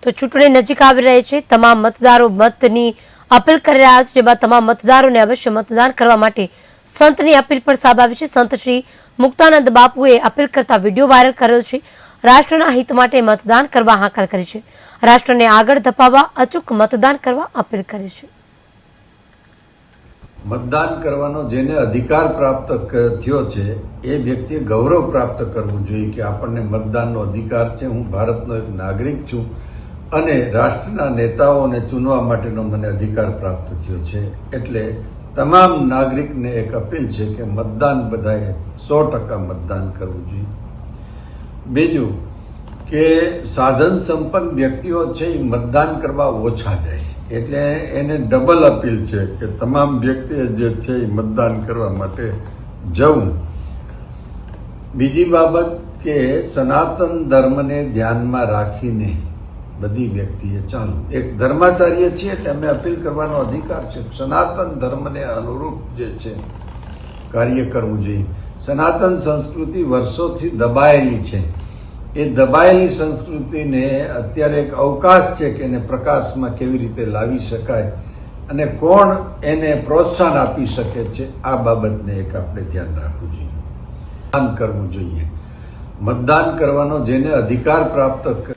તો ચૂંટણી નજીક આવી રહી છે, તમામ મતદારો મતની અપીલ કરી રહ્યા છે, જેમાં તમામ મતદારોને અવશ્ય મતદાન કરવા માટે સંતની અપીલ પર સાબ આવી છે। સંત શ્રી મુક્તાનંદ બાપુએ અપીલ કરતા વિડીયો વાયરલ કર્યો છે। રાષ્ટ્રના હિત માટે મતદાન કરવા હાકલ કરી છે। રાષ્ટ્રને આગળ ધપાવવા અચૂક મતદાન કરવા અપીલ કરી છે। મતદાન કરવાનો જેને અધિકાર પ્રાપ્ત થયો છે એ વ્યક્તિએ ગૌરવ પ્રાપ્ત કરવું જોઈએ કે આપણને મતદાનનો અધિકાર છે, હું ભારતનો એક નાગરિક છું અને રાષ્ટ્રના નેતાઓને ચૂનવા માટેનો મને અધિકાર પ્રાપ્ત થયો છે। એટલે તમામ નાગરિકને એક અપીલ છે કે મતદાન બધાએ 100% મતદાન કરવું જોઈએ। બીજું કે સાધન સંપન્ન વ્યક્તિઓ છે એ મતદાન કરવા ઓછા જાય છે, એટલે એને ડબલ અપીલ છે કે તમામ વ્યક્તિએ જે છે એ મતદાન કરવા માટે જવું। બીજી બાબત કે સનાતન ધર્મને ધ્યાનમાં રાખીને બધી વ્યક્તિએ ચાલવું। એક ધર્માચાર્ય છીએ એટલે અમે અપીલ કરવાનો અધિકાર છે, સનાતન ધર્મને અનુરૂપ જે છે કાર્ય કરવું જોઈએ। સનાતન સંસ્કૃતિ વર્ષોથી દબાયેલી છે, એ દબાયેલી સંસ્કૃતિને અત્યારે એક અવકાશ છે કે એને પ્રકાશમાં કેવી રીતે લાવી શકાય અને કોણ એને પ્રોત્સાહન આપી શકે છે, આ બાબતને એક આપણે ધ્યાન રાખવું જોઈએ, મતદાન કરવું જોઈએ। મતદાન કરવાનો જેને અધિકાર પ્રાપ્ત